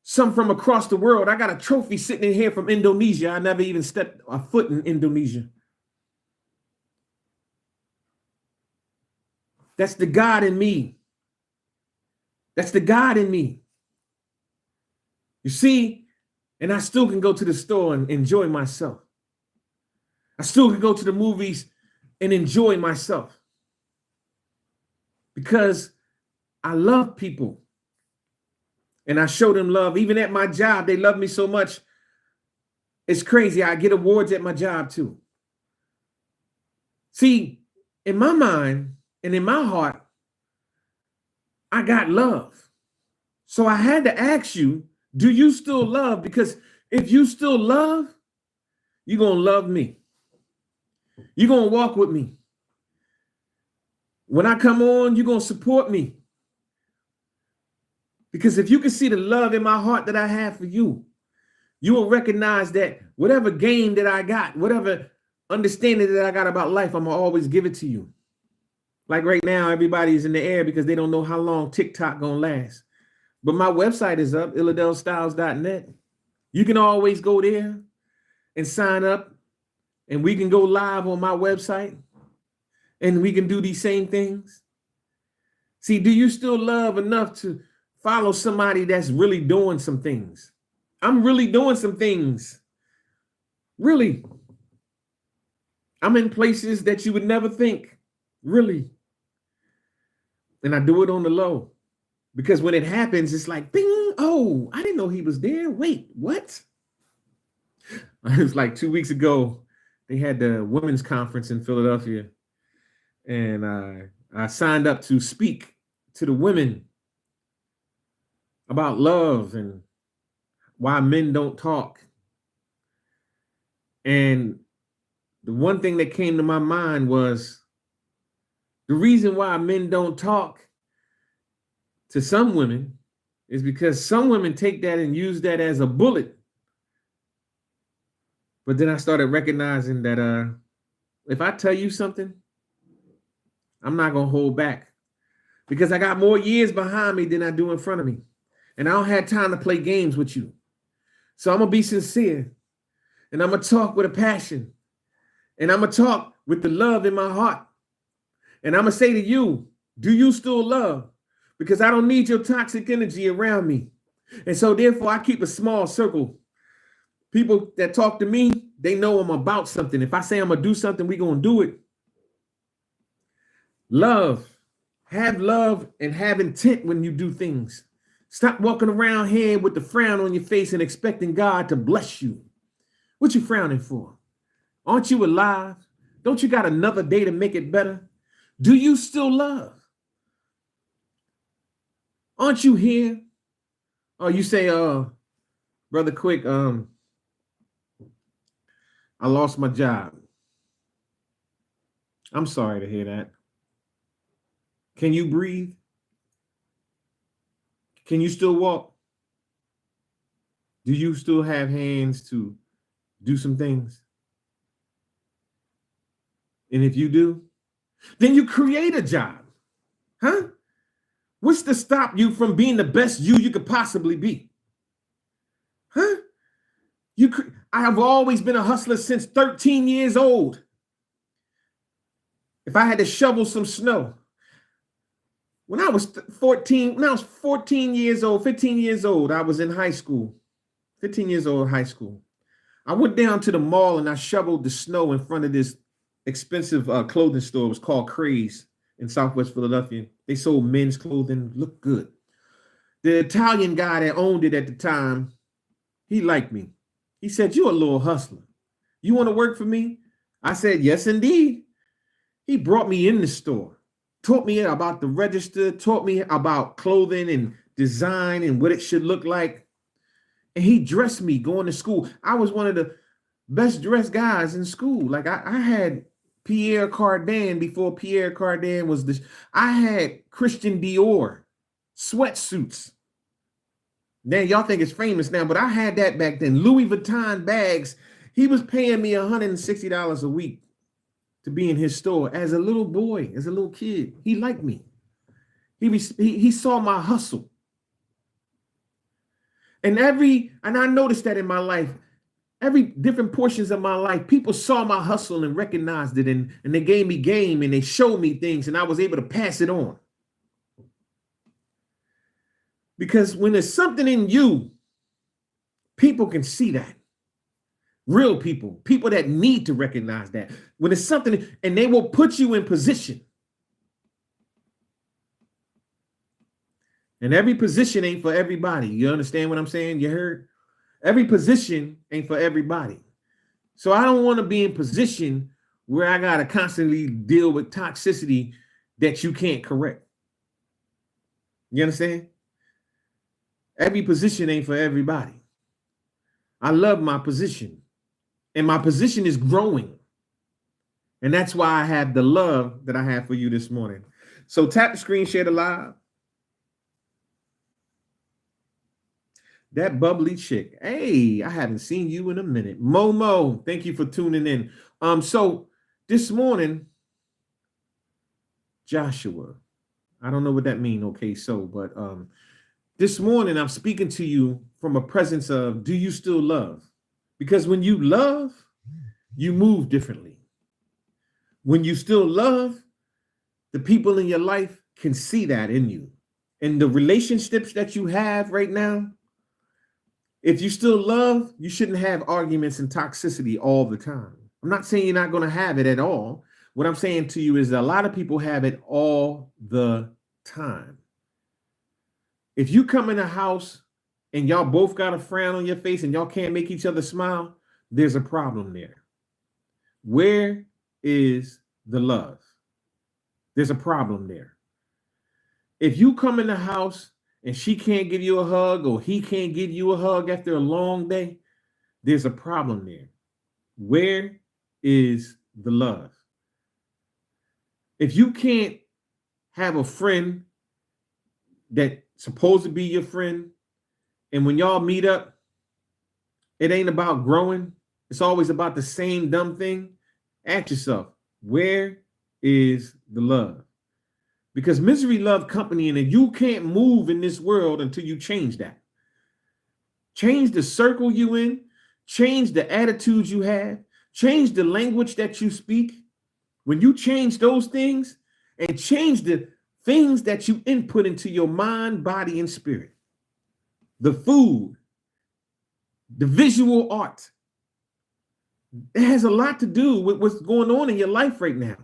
some from across the world. I got a trophy sitting in here from Indonesia. I never even stepped a foot in Indonesia. That's the God in me. That's the God in me. You see, and I still can go to the store and enjoy myself. I still can go to the movies and enjoy myself. Because I love people. And I show them love. Even at my job, they love me so much. It's crazy. I get awards at my job too. See, in my mind and in my heart, I got love. So I had to ask you, do you still love? Because if you still love, you're going to love me. You're going to walk with me. When I come on, you're going to support me. Because if you can see the love in my heart that I have for you, you will recognize that whatever game that I got, whatever understanding that I got about life, I'm going to always give it to you. Like right now, everybody's in the air because they don't know how long TikTok going to last. But my website is up, illadelstyles.net. You can always go there and sign up, and we can go live on my website, and we can do these same things. See, do you still love enough to follow somebody that's really doing some things? I'm really doing some things. Really. I'm in places that you would never think. Really. And I do it on the low. Because when it happens, it's like, bing, oh, I didn't know he was there. Wait, what? It was like 2 weeks ago, they had the women's conference in Philadelphia. And I signed up to speak to the women about love and why men don't talk. And the one thing that came to my mind was the reason why men don't talk to some women is because some women take that and use that as a bullet. But then I started recognizing that if I tell you something, I'm not going to hold back, because I got more years behind me than I do in front of me. And I don't have time to play games with you. So I'm going to be sincere, and I'm going to talk with a passion. And I'm going to talk with the love in my heart. And I'm going to say to you, do you still love? Because I don't need your toxic energy around me. And so therefore I keep a small circle. People that talk to me, they know I'm about something. If I say I'm going to do something, we're going to do it. Love. Have love and have intent when you do things. Stop walking around here with the frown on your face and expecting God to bless you. What you frowning for? Aren't you alive? Don't you got another day to make it better? Do you still love? Aren't you here? Oh, you say, Brother Quick, I lost my job. I'm sorry to hear that. Can you breathe? Can you still walk? Do you still have hands to do some things? And if you do, then you create a job. Huh? What's to stop you from being the best you could possibly be? Huh? I have always been a hustler since 13 years old. If I had to shovel some snow, when I was 14 years old, 15 years old, I was in high school, 15 years old, high school. I went down to the mall and I shoveled the snow in front of this expensive clothing store. It was called Craze in Southwest Philadelphia. They sold men's clothing, looked good. The Italian guy that owned it at the time, he liked me. He said, "You're a little hustler. You want to work for me?" I said, "Yes, indeed." He brought me in the store, taught me about the register, taught me about clothing and design and what it should look like. And he dressed me going to school. I was one of the best dressed guys in school. Like I had Pierre Cardin before Pierre Cardin was I had Christian Dior sweatsuits. Now y'all think it's famous now, but I had that back then. Louis Vuitton bags. He was paying me $160 a week to be in his store as a little boy, as a little kid. He liked me. He saw my hustle. And I noticed that in my life, every different portions of my life, people saw my hustle and recognized it, and they gave me game and they showed me things, and I was able to pass it on. Because when there's something in you, people can see that. Real people that need to recognize that. When it's something, and they will put you in position. And every position ain't for everybody. You understand what I'm saying? You heard? Every position ain't for everybody. So I don't want to be in position where I got to constantly deal with toxicity that you can't correct. You understand? Every position ain't for everybody. I love my position. And my position is growing. And that's why I have the love that I have for you this morning. So tap the screen, share the live. That bubbly chick. Hey, I haven't seen you in a minute. Momo, thank you for tuning in. So this morning, Joshua, I don't know what that means. Okay, but this morning I'm speaking to you from a presence of, do you still love? Because when you love, you move differently. When you still love, the people in your life can see that in you. And the relationships that you have right now, if you still love, you shouldn't have arguments and toxicity all the time. I'm not saying you're not going to have it at all. What I'm saying to you is that a lot of people have it all the time. If you come in a house and y'all both got a frown on your face and y'all can't make each other smile, there's a problem there. Where is the love? There's a problem there. If you come in the house and she can't give you a hug or he can't give you a hug after a long day, there's a problem there. Where is the love? If you can't have a friend that's supposed to be your friend, and when y'all meet up, it ain't about growing. It's always about the same dumb thing. Ask yourself, where is the love? Because misery loves company, and you can't move in this world until you change that. Change the circle you in, change the attitudes you have, change the language that you speak, when you change those things and change the things that you input into your mind, body, and spirit, the food, the visual art, it has a lot to do with what's going on in your life right now.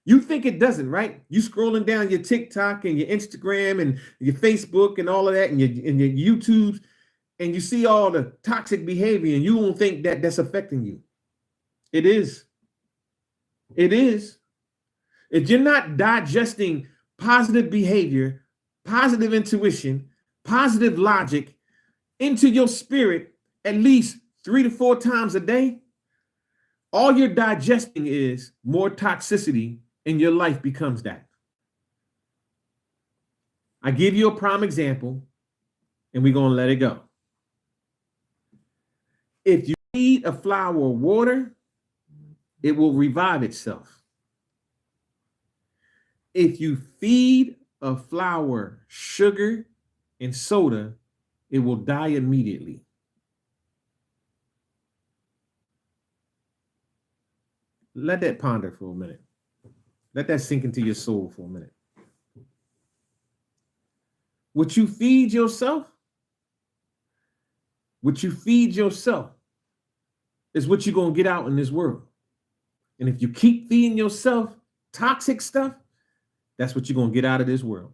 You think it doesn't, right? You scrolling down your TikTok and your Instagram and your Facebook and all of that and your YouTubes, and you see all the toxic behavior, and you don't think that that's affecting you. It is. It is. If you're not digesting positive behavior, positive intuition, positive logic into your spirit at least 3 to 4 times a day, all you're digesting is more toxicity, and your life becomes that. I give you a prime example, and we're going to let it go. If you feed a flower water, it will revive itself. If you feed a flower sugar and soda, it will die immediately. Let that ponder for a minute. Let that sink into your soul for a minute. What you feed yourself is what you're going to get out in this world. And if you keep feeding yourself toxic stuff, that's what you're going to get out of this world.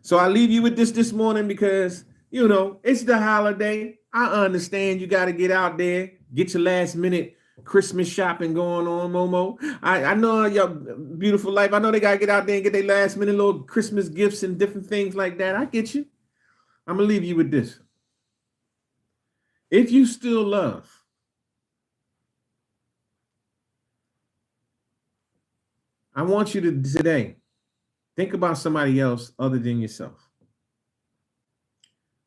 So I leave you with this morning because, it's the holiday. I understand you got to get out there, get your last minute Christmas shopping going on, Momo. I know your beautiful life. I know they got to get out there and get their last minute little Christmas gifts and different things like that. I get you. I'm going to leave you with this. If you still love, I want you to today think about somebody else other than yourself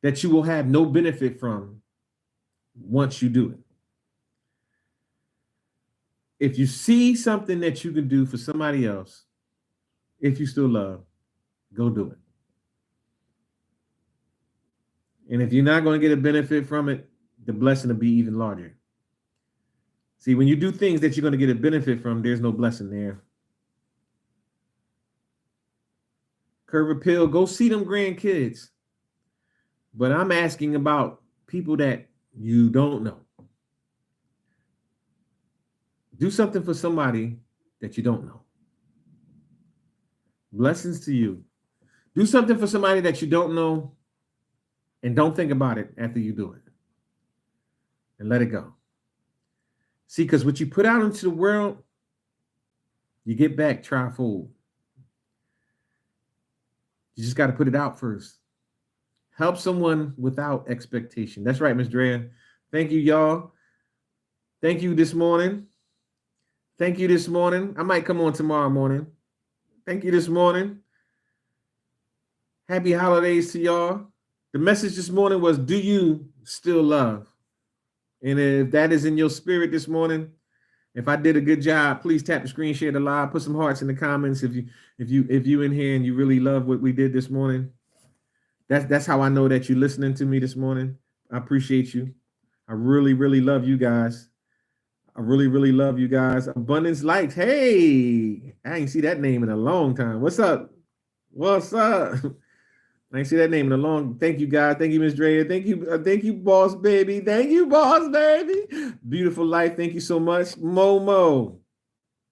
that you will have no benefit from once you do it. If you see something that you can do for somebody else, if you still love, go do it. And if you're not going to get a benefit from it, the blessing will be even larger. See, when you do things that you're going to get a benefit from, there's no blessing there. Curve appeal, go see them grandkids. But I'm asking about people that you don't know. Do something for somebody that you don't know. Blessings to you. Do something for somebody that you don't know, and don't think about it after you do it. And let it go. See, because what you put out into the world, you get back trifold. You just got to put it out first. Help someone without expectation. That's right, Miss Drea. Thank you, y'all. Thank you this morning. Thank you this morning. I might come on tomorrow morning. Thank you this morning. Happy holidays to y'all. The message this morning was, do you still love? And if that is in your spirit this morning, if I did a good job, please tap the screen, share the live, put some hearts in the comments. If you in here and you really love what we did this morning, that's how I know that you're listening to me this morning. I appreciate you. I really, really love you guys. I really, really love you guys. Abundance Likes. Hey, I ain't see that name in a long time. What's up? What's up? I ain't see that name in a long. Thank you, guys. Thank you, Miss Drea. Thank you, Boss Baby. Thank you, Boss Baby. Beautiful Life. Thank you so much, Momo.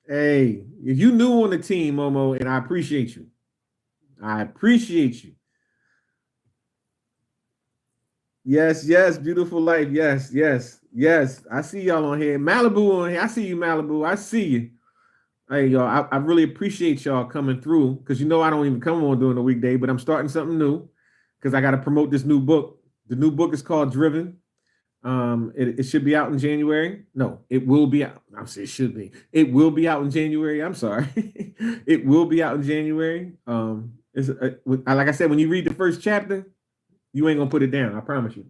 Hey, if you new on the team, Momo, and I appreciate you. I appreciate you. Yes, Beautiful Life. Yes. I see y'all on here. Malibu on here. I see you, Malibu. I see you. Hey, y'all, I really appreciate y'all coming through because I don't even come on during the weekday, but I'm starting something new because I got to promote this new book. The new book is called Driven. It should be out in January. No, it will be out. I'm saying it should be. It will be out in January. I'm sorry. It will be out in January. Like I said, when you read the first chapter, you ain't gonna put it down. I promise you.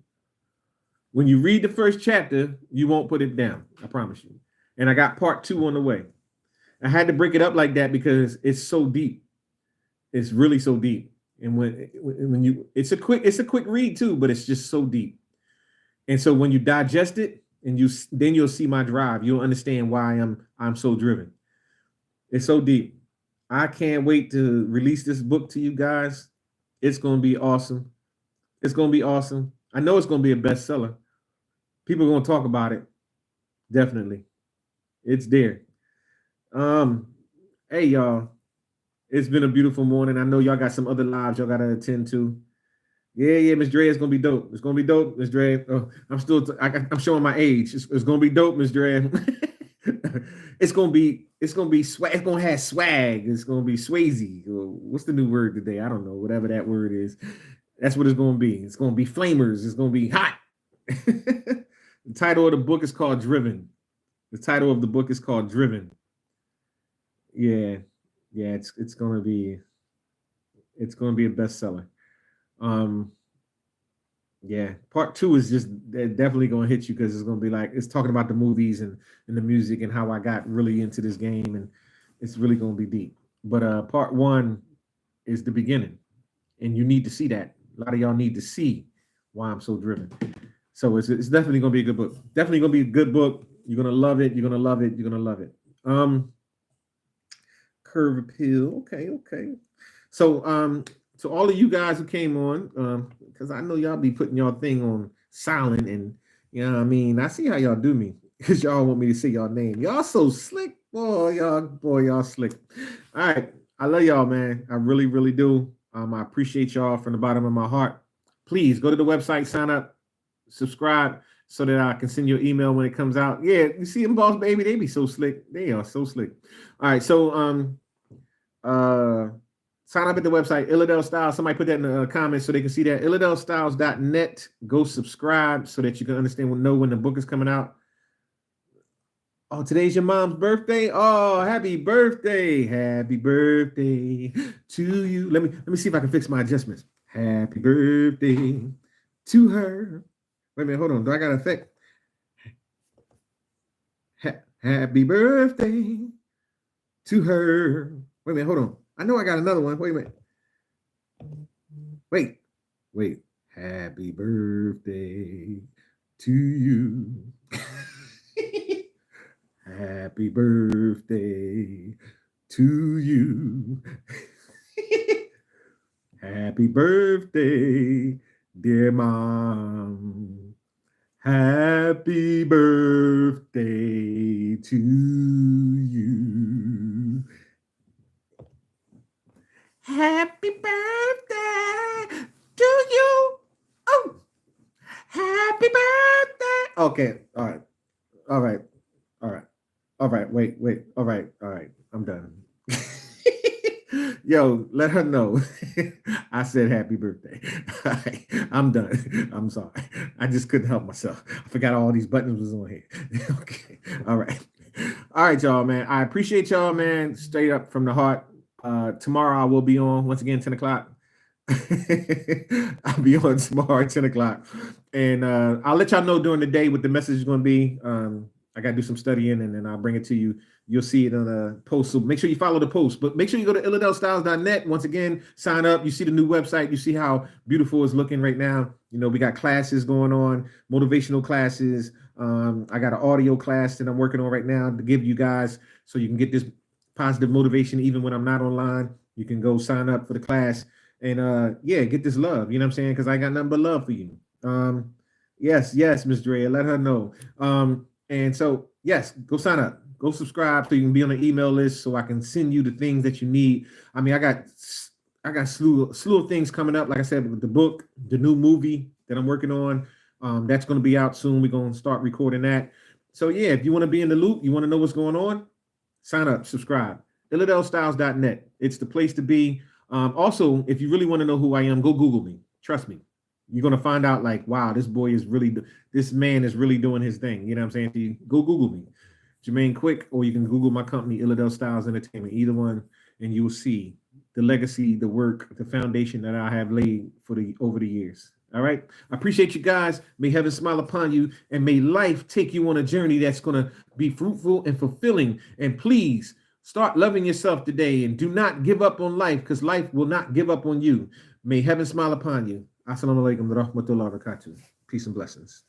When you read the first chapter, you won't put it down. I promise you. And I got part 2 on the way. I had to break it up like that because it's so deep. It's really so deep. And when you, it's a quick read too, but it's just so deep. And so when you digest it and then you'll see my drive. You'll understand why I'm so driven. It's so deep. I can't wait to release this book to you guys. It's gonna be awesome. It's gonna be awesome. I know it's gonna be a bestseller. People are gonna talk about it. Definitely. It's there. Um, hey y'all. It's been a beautiful morning. I know y'all got some other lives y'all gotta attend to. Yeah, Miss Dre, it's gonna be dope. It's gonna be dope, Miss Dre. Oh, I'm showing my age. It's gonna be dope, Miss Dre. it's gonna be swag. It's gonna have swag. It's gonna be Swayze. What's the new word today? I don't know. Whatever that word is, that's what it's gonna be. It's gonna be flamers. It's gonna be hot. The title of the book is called Driven. The title of the book is called Driven. Yeah, it's gonna be a bestseller. Yeah, part 2 is just definitely gonna hit you because it's gonna be like it's talking about the movies and the music and how I got really into this game, and it's really gonna be deep. But part 1 is the beginning, and you need to see that. A lot of y'all need to see why I'm so driven. So it's definitely gonna be a good book. Definitely gonna be a good book. You're gonna love it. You're gonna love it. You're gonna love it. Curve appeal. Okay. So to all of you guys who came on, because I know y'all be putting y'all thing on silent, and you know what I mean. I see how y'all do me because y'all want me to say y'all name. Y'all so slick, boy. Y'all slick. All right, I love y'all, man. I really, really do. I appreciate y'all from the bottom of my heart. Please go to the website, sign up, subscribe, so that I can send you an email when it comes out. Yeah, you see them, boss baby. They be so slick. They are so slick. All right, so sign up at the website, illadelstyles. Somebody put that in the comments so they can see that. illadelstyles.net. Go subscribe so that you can know when the book is coming out. Oh, today's your mom's birthday. Oh, happy birthday. Happy birthday to you. Let me see if I can fix my adjustments. Happy birthday to her. Wait a minute, hold on. Do I got an effect? Happy birthday to her. Wait a minute, hold on. I know I got another one. Wait a minute. Wait. Happy birthday to you. Happy birthday to you. Happy birthday, dear mom. Happy birthday to you. Happy birthday to you. Oh, happy birthday. Okay, all right. Wait. All right. I'm done. Yo, let her know. I said happy birthday. Right, I'm done. I'm sorry. I just couldn't help myself. I forgot all these buttons was on here. Okay. All right, y'all, man. I appreciate y'all, man. Straight up from the heart. Tomorrow I will be on once again 10 o'clock. I'll be on tomorrow at 10 o'clock. And I'll let y'all know during the day what the message is going to be. I got to do some studying, and then I'll bring it to you. You'll see it on the post. So make sure you follow the post. But make sure you go to illadelstyles.net. Once again, sign up. You see the new website. You see how beautiful it's looking right now. You know, we got classes going on, motivational classes. I got an audio class that I'm working on right now to give you guys so you can get this positive motivation even when I'm not online. You can go sign up for the class and get this love. You know what I'm saying? Because I got nothing but love for you. Yes, Miss Drea, let her know. And so, yes, go sign up, go subscribe so you can be on the email list so I can send you the things that you need. I mean, I got slew of things coming up. Like I said, with the book, the new movie that I'm working on, that's going to be out soon. We're going to start recording that. So yeah, if you want to be in the loop, you want to know what's going on, sign up, subscribe. illadelstyles.net. It's the place to be. Also, if you really want to know who I am, go Google me. Trust me. You're going to find out like, wow, this man is really doing his thing. You know what I'm saying? So you go Google me, Jermaine Quick, or you can Google my company, Illadel Styles Entertainment, either one, and you will see the legacy, the work, the foundation that I have laid over the years. All right. I appreciate you guys. May heaven smile upon you, and may life take you on a journey that's going to be fruitful and fulfilling. And please start loving yourself today, and do not give up on life, because life will not give up on you. May heaven smile upon you. Assalamu alaikum wa rahmatullahi wa barakatuh. Peace and blessings.